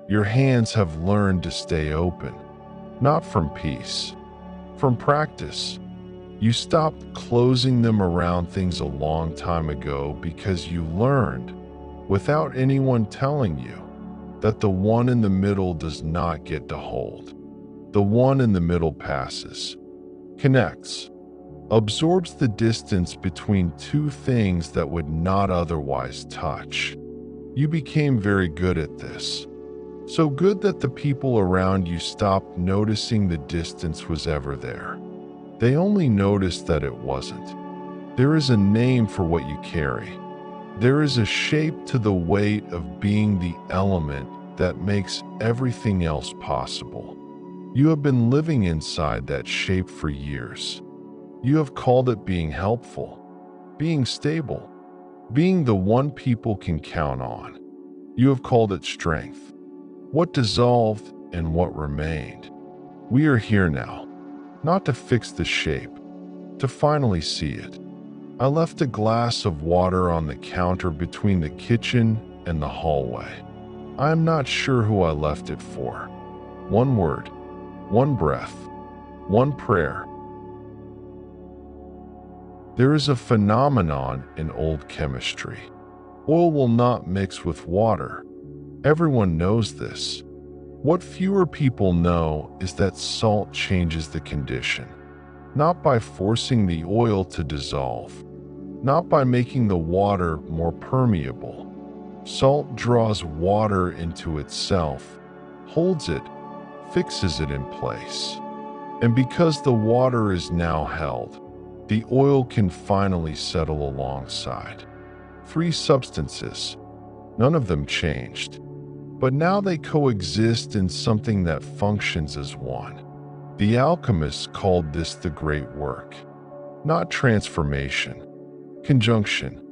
Your hands have learned to stay open, not from peace, from practice. You stopped closing them around things a long time ago because you learned, without anyone telling you, that the one in the middle does not get to hold. The one in the middle passes, connects, absorbs the distance between two things that would not otherwise touch. You became very good at this. So good that the people around you stopped noticing the distance was ever there. They only noticed that it wasn't. There is a name for what you carry. There is a shape to the weight of being the element that makes everything else possible. You have been living inside that shape for years. You have called it being helpful, being stable, being the one people can count on. You have called it strength. What dissolved and what remained. We are here now, not to fix the shape, to finally see it. I left a glass of water on the counter between the kitchen and the hallway. I am not sure who I left it for. One word, one breath, one prayer. There is a phenomenon in old chemistry. Oil will not mix with water. Everyone knows this. What fewer people know is that salt changes the condition, not by forcing the oil to dissolve, not by making the water more permeable. Salt draws water into itself, holds it, fixes it in place. And because the water is now held, the oil can finally settle alongside. Three substances, none of them changed, but now they coexist in something that functions as one. The alchemists called this the great work, not transformation, conjunction,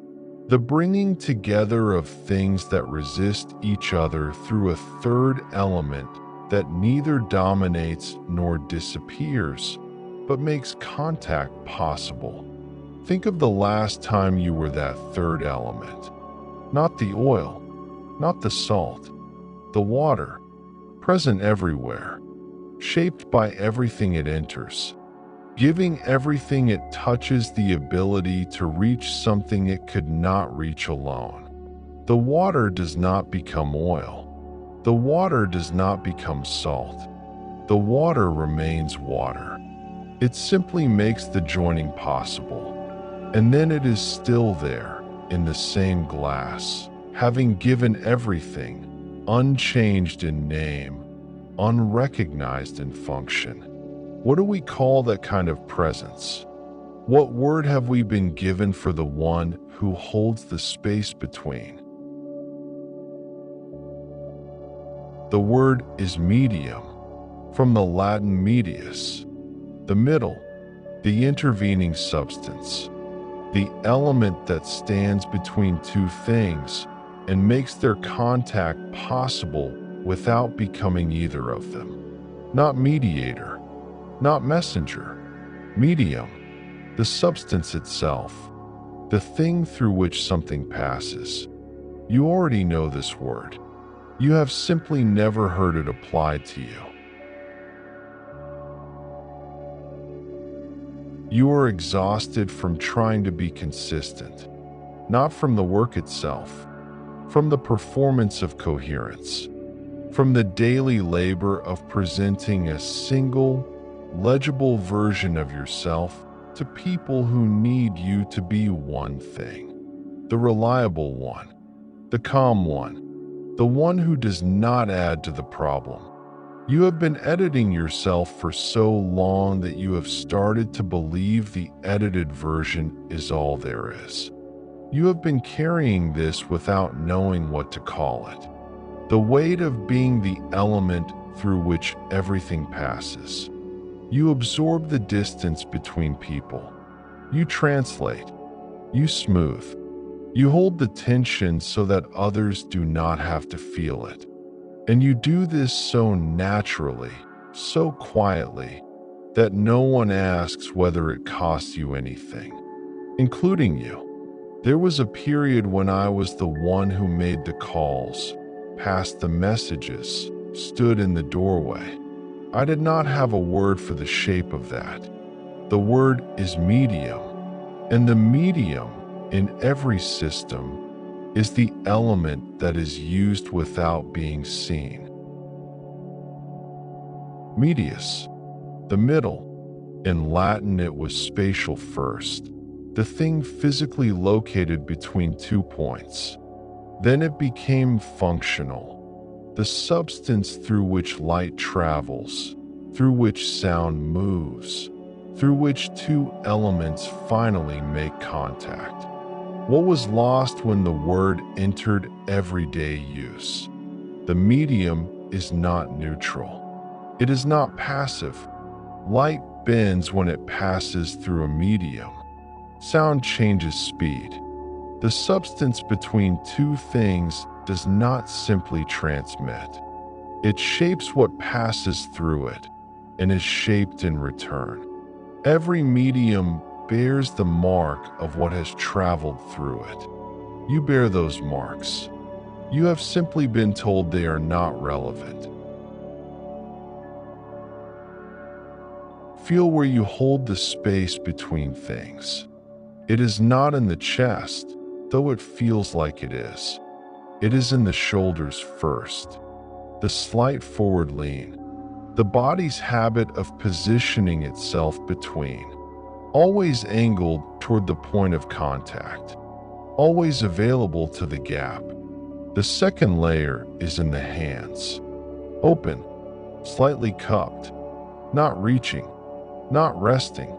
the bringing together of things that resist each other through a third element that neither dominates nor disappears, but makes contact possible. Think of the last time you were that third element. Not the oil, not the salt, the water, present everywhere, shaped by everything it enters, giving everything it touches the ability to reach something it could not reach alone. The water does not become oil. The water does not become salt. The water remains water. It simply makes the joining possible. And then it is still there, in the same glass, having given everything, unchanged in name, unrecognized in function. What do we call that kind of presence? What word have we been given for the one who holds the space between? The word is medium, from the Latin medius, the middle, the intervening substance, the element that stands between two things and makes their contact possible without becoming either of them. Not mediator, not messenger, medium, the substance itself, the thing through which something passes. You already know this word. You have simply never heard it applied to you. You are exhausted from trying to be consistent, not from the work itself, from the performance of coherence, from the daily labor of presenting a single, legible version of yourself to people who need you to be one thing, the reliable one, the calm one, the one who does not add to the problem. You have been editing yourself for so long that you have started to believe the edited version is all there is. You have been carrying this without knowing what to call it. The weight of being the element through which everything passes. You absorb the distance between people. You translate. You smooth. You hold the tension so that others do not have to feel it. And you do this so naturally, so quietly, that no one asks whether it costs you anything, including you. There was a period when I was the one who made the calls, past the messages, stood in the doorway. I did not have a word for the shape of that. The word is medium, and the medium in every system is the element that is used without being seen. Medius, the middle. In Latin, it was spatial first, the thing physically located between 2 points. Then it became functional, the substance through which light travels, through which sound moves, through which two elements finally make contact. What was lost when the word entered everyday use? The medium is not neutral. It is not passive. Light bends when it passes through a medium. Sound changes speed. The substance between two things does not simply transmit. It shapes what passes through it and is shaped in return. Every medium bears the mark of what has traveled through it. You bear those marks. You have simply been told they are not relevant. Feel where you hold the space between things. It is not in the chest, though it feels like it is. It is in the shoulders first, the slight forward lean, the body's habit of positioning itself between, always angled toward the point of contact, always available to the gap. The second layer is in the hands, open, slightly cupped, not reaching, not resting,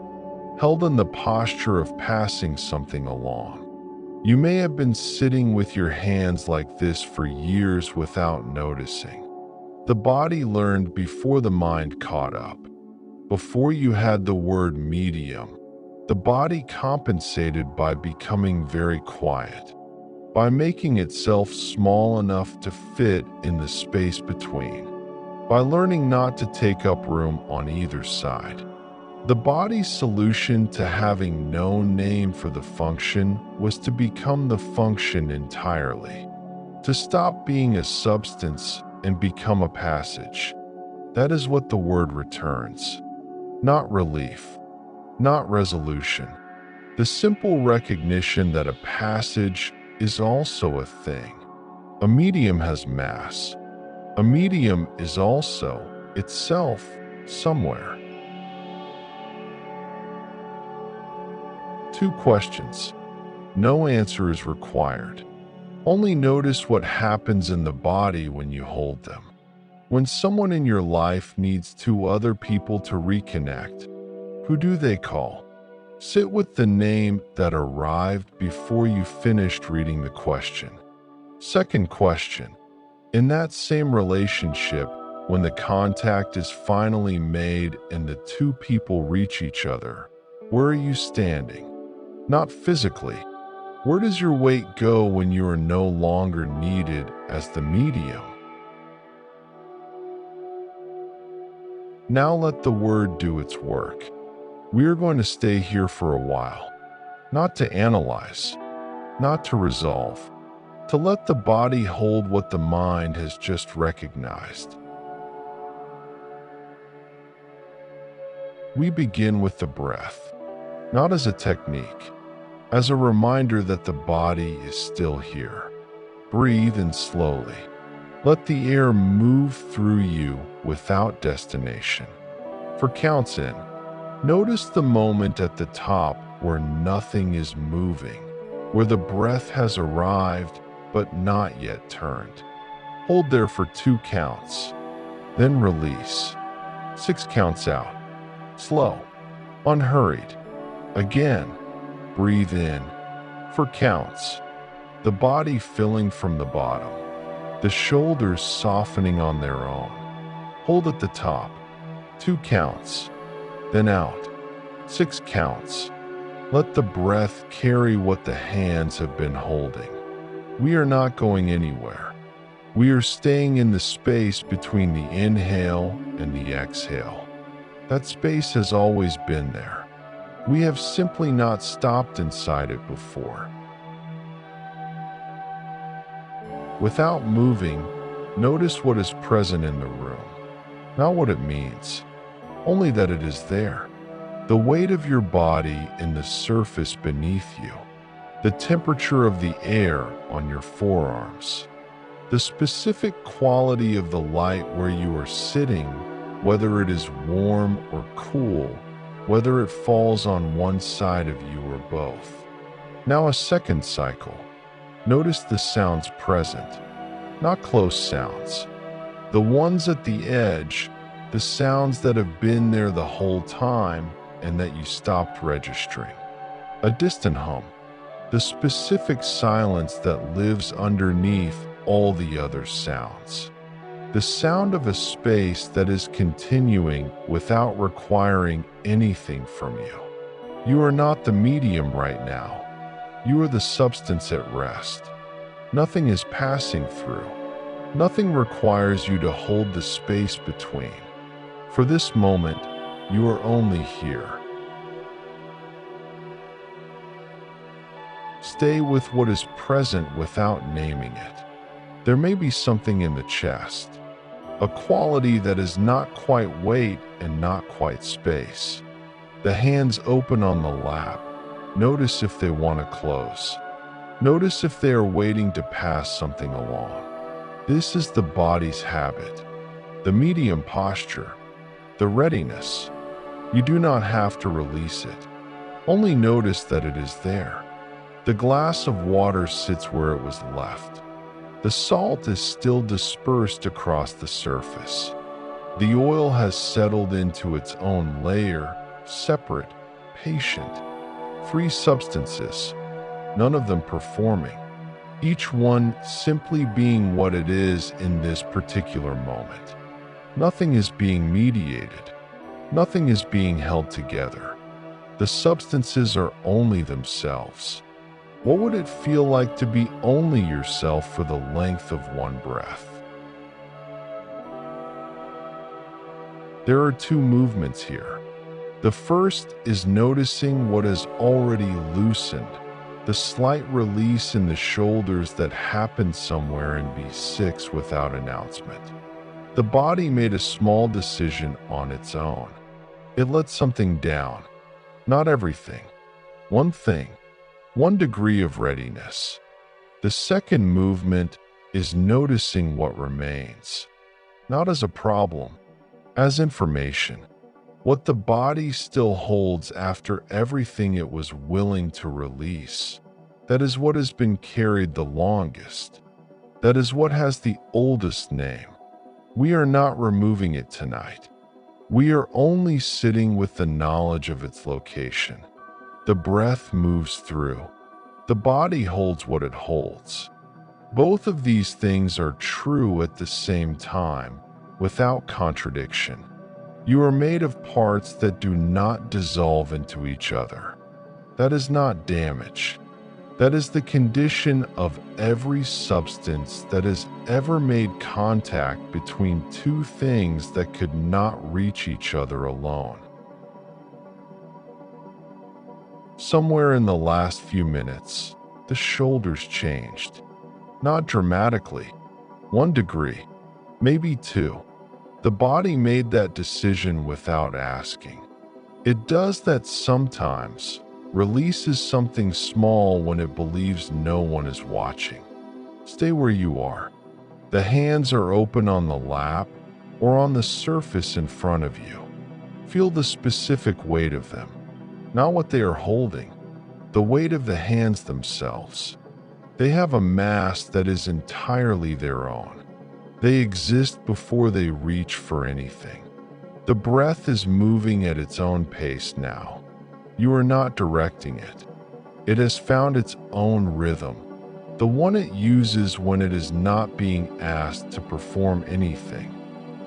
held in the posture of passing something along. You may have been sitting with your hands like this for years without noticing. The body learned before the mind caught up. Before you had the word medium, the body compensated by becoming very quiet, by making itself small enough to fit in the space between, by learning not to take up room on either side. The body's solution to having no name for the function was to become the function entirely, to stop being a substance and become a passage. That is what the word returns. Not relief, not resolution. The simple recognition that a passage is also a thing. A medium has mass. A medium is also itself somewhere. 2 questions. No answer is required. Only notice what happens in the body when you hold them. When someone in your life needs 2 other people to reconnect, who do they call? Sit with the name that arrived before you finished reading the question. Second question. In that same relationship, when the contact is finally made and the 2 people reach each other, where are you standing? Not physically. Where does your weight go when you are no longer needed as the medium? Now let the word do its work. We are going to stay here for a while, not to analyze, not to resolve, to let the body hold what the mind has just recognized. We begin with the breath, not as a technique, as a reminder that the body is still here. Breathe in slowly. Let the air move through you without destination. For counts in, notice the moment at the top where nothing is moving, where the breath has arrived but not yet turned. Hold there for 2 counts, then release. 6 counts out. Slow, unhurried. Again, breathe in. For counts, the body filling from the bottom, the shoulders softening on their own. Hold at the top. 2 counts, then out. 6 counts. Let the breath carry what the hands have been holding. We are not going anywhere. We are staying in the space between the inhale and the exhale. That space has always been there. We have simply not stopped inside it before. Without moving, Notice what is present in the room, not what it means, only that it is there. The weight of your body in the surface beneath you, the temperature of the air on your forearms, the specific quality of the light where you are sitting, whether it is warm or cool, whether it falls on one side of you or both. Now a second cycle. Notice the sounds present, not close sounds. The ones at the edge, the sounds that have been there the whole time and that you stopped registering. A distant hum, the specific silence that lives underneath all the other sounds. The sound of a space that is continuing without requiring anything from you. You are not the medium right now. You are the substance at rest. Nothing is passing through. Nothing requires you to hold the space between. For this moment, you are only here. Stay with what is present without naming it. There may be something in the chest, a quality that is not quite weight and not quite space. The hands open on the lap. Notice if they want to close. Notice if they are waiting to pass something along. This is the body's habit, the medium posture, the readiness. You do not have to release it. Only notice that it is there. The glass of water sits where it was left. The salt is still dispersed across the surface. The oil has settled into its own layer, separate, patient, free substances, none of them performing, each one simply being what it is in this particular moment. Nothing is being mediated. Nothing is being held together. The substances are only themselves. What would it feel like to be only yourself for the length of one breath? There are two movements here. The first is noticing what has already loosened, the slight release in the shoulders that happened somewhere in B6 without announcement. The body made a small decision on its own. It let something down. Not everything. One thing. One degree of readiness. The second movement is noticing what remains. Not as a problem, as information. What the body still holds after everything it was willing to release. That is what has been carried the longest. That is what has the oldest name. We are not removing it tonight. We are only sitting with the knowledge of its location. The breath moves through. The body holds what it holds. Both of these things are true at the same time, without contradiction. You are made of parts that do not dissolve into each other. That is not damage. That is the condition of every substance that has ever made contact between two things that could not reach each other alone. Somewhere in the last few minutes, the shoulders changed. Not dramatically. 1 degree, maybe 2. The body made that decision without asking. It does that sometimes, releases something small when it believes no one is watching. Stay where you are. The hands are open on the lap or on the surface in front of you. Feel the specific weight of them, not what they are holding, the weight of the hands themselves. They have a mass that is entirely their own. They exist before they reach for anything. The breath is moving at its own pace now. You are not directing it. It has found its own rhythm, the one it uses when it is not being asked to perform anything.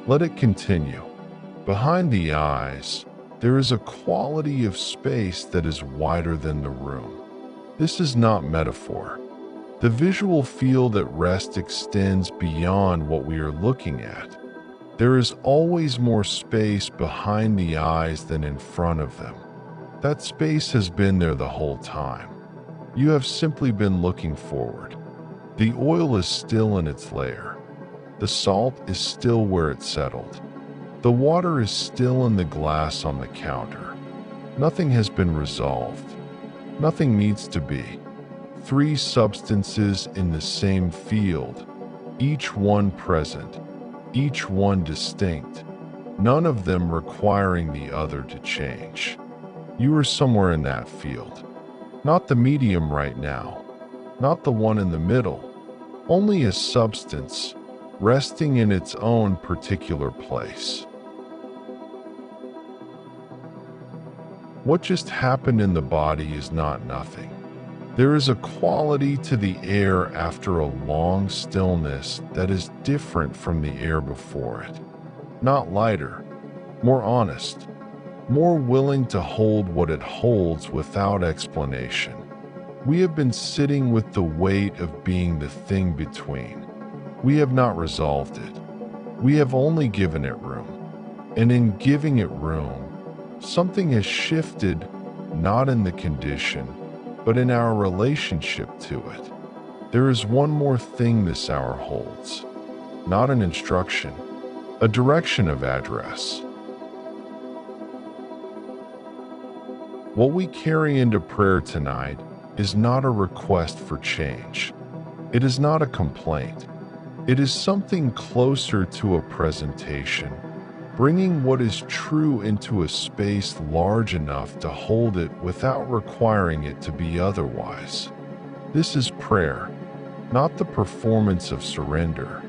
Let it continue. Behind the eyes, there is a quality of space that is wider than the room. This is not metaphor. The visual field at rest extends beyond what we are looking at. There is always more space behind the eyes than in front of them. That space has been there the whole time. You have simply been looking forward. The oil is still in its layer. The salt is still where it settled. The water is still in the glass on the counter. Nothing has been resolved. Nothing needs to be. Three substances in the same field, each one present, each one distinct, none of them requiring the other to change. You are somewhere in that field. Not the medium right now, not the one in the middle, only a substance resting in its own particular place. What just happened in the body is not nothing. There is a quality to the air after a long stillness that is different from the air before it. Not lighter, more honest, more willing to hold what it holds without explanation. We have been sitting with the weight of being the thing between. We have not resolved it. We have only given it room. And in giving it room, something has shifted, not in the condition, but in our relationship to it. There is one more thing this hour holds. Not an instruction, a direction of address. What we carry into prayer tonight is not a request for change. It is not a complaint. It is something closer to a presentation, bringing what is true into a space large enough to hold it without requiring it to be otherwise. This is prayer, not the performance of surrender,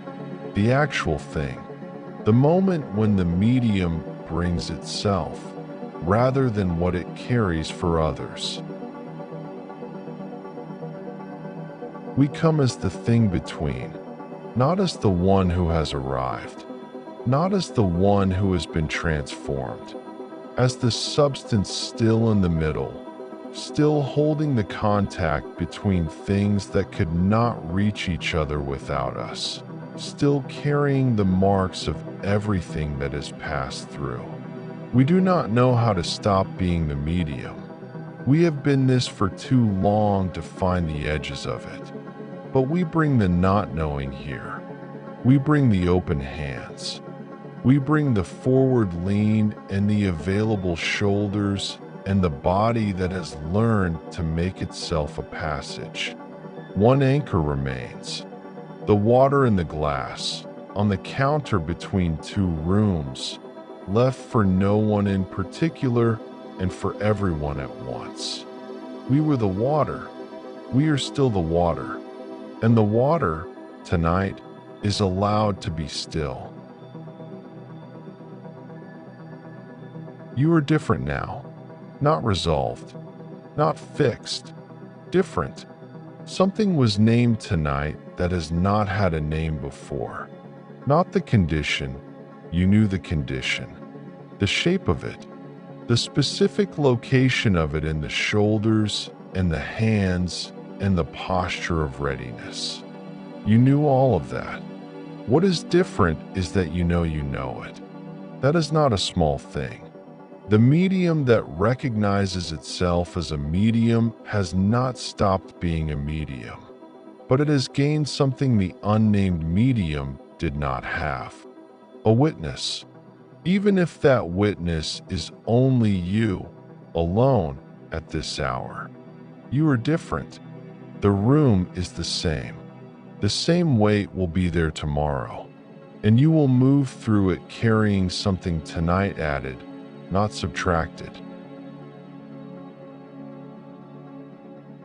the actual thing, the moment when the medium brings itself, rather than what it carries for others. We come as the thing between, not as the one who has arrived, not as the one who has been transformed, as the substance still in the middle, still holding the contact between things that could not reach each other without us, still carrying the marks of everything that has passed through. We do not know how to stop being the medium. We have been this for too long to find the edges of it. But we bring the not knowing here. We bring the open hands. We bring the forward lean and the available shoulders and the body that has learned to make itself a passage. One anchor remains. The water in the glass, on the counter between two rooms, left for no one in particular and for everyone at once. We were the water. We are still the water. And the water, tonight, is allowed to be still. You are different now, not resolved, not fixed, different. Something was named tonight that has not had a name before. Not the condition, you knew the condition. The shape of it, the specific location of it in the shoulders and the hands and the posture of readiness. You knew all of that. What is different is that you know it. That is not a small thing. The medium that recognizes itself as a medium has not stopped being a medium, but it has gained something the unnamed medium did not have. A witness. Even if that witness is only you, alone, at this hour. You are different. The room is the same. The same weight will be there tomorrow, and you will move through it carrying something tonight added, not subtracted.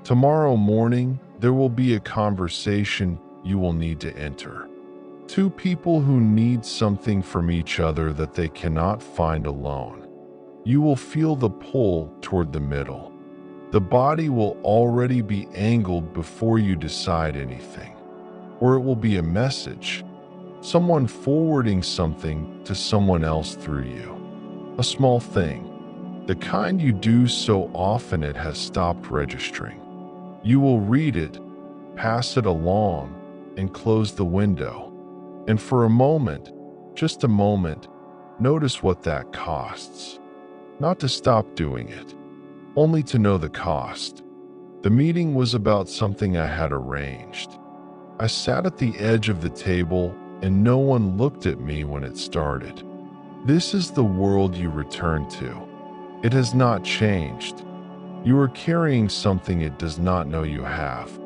Tomorrow morning, there will be a conversation you will need to enter. Two people who need something from each other that they cannot find alone. You will feel the pull toward the middle. The body will already be angled before you decide anything. Or it will be a message, someone forwarding something to someone else through you. A small thing, the kind you do so often it has stopped registering. You will read it, pass it along, and close the window. And for a moment, just a moment, notice what that costs. Not to stop doing it, only to know the cost. The meeting was about something I had arranged. I sat at the edge of the table, and no one looked at me when it started. This is the world you return to. It has not changed. You are carrying something it does not know you have.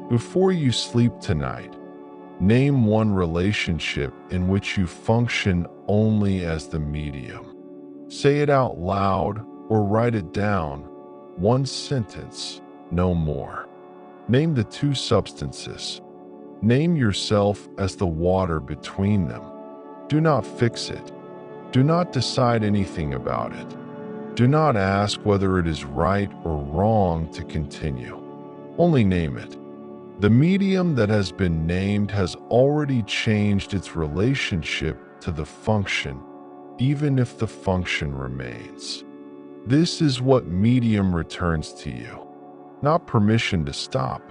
Before you sleep tonight, name one relationship in which you function only as the medium. Say it out loud or write it down. One sentence, no more. Name the two substances. Name yourself as the water between them. Do not fix it. Do not decide anything about it. Do not ask whether it is right or wrong to continue. Only name it. The medium that has been named has already changed its relationship to the function, even if the function remains. This is what medium returns to you. Not permission to stop.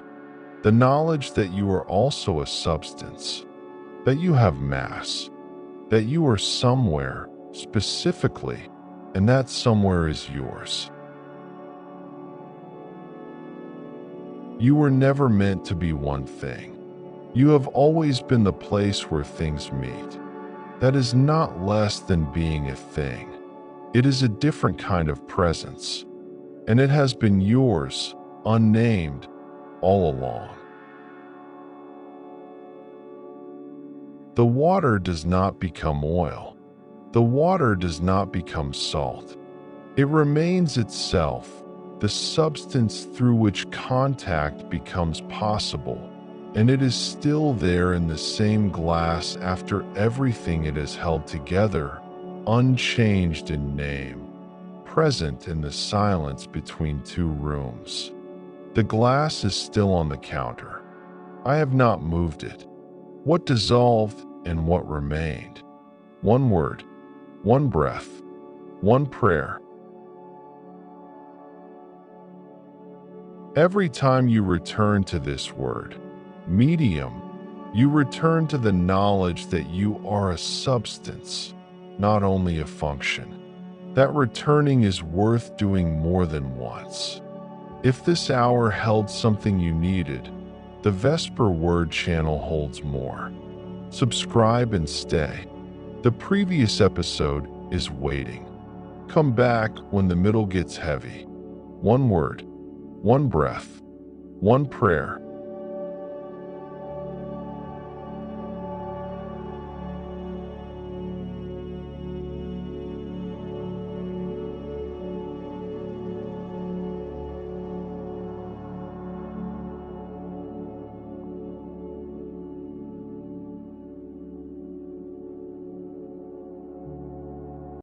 The knowledge that you are also a substance, that you have mass, that you are somewhere specifically, and that somewhere is yours. You were never meant to be one thing. You have always been the place where things meet. That is not less than being a thing. It is a different kind of presence, and it has been yours, unnamed, all along. The water does not become oil. The water does not become salt. It remains itself, the substance through which contact becomes possible, and it is still there in the same glass after everything it has held together, unchanged in name, present in the silence between two rooms. The glass is still on the counter. I have not moved it. What dissolved and what remained? One word, one breath, one prayer. Every time you return to this word, medium, you return to the knowledge that you are a substance, not only a function. That returning is worth doing more than once. If this hour held something you needed, the Vesper Word channel holds more. Subscribe and stay. The previous episode is waiting. Come back when the middle gets heavy. One word, one breath, one prayer.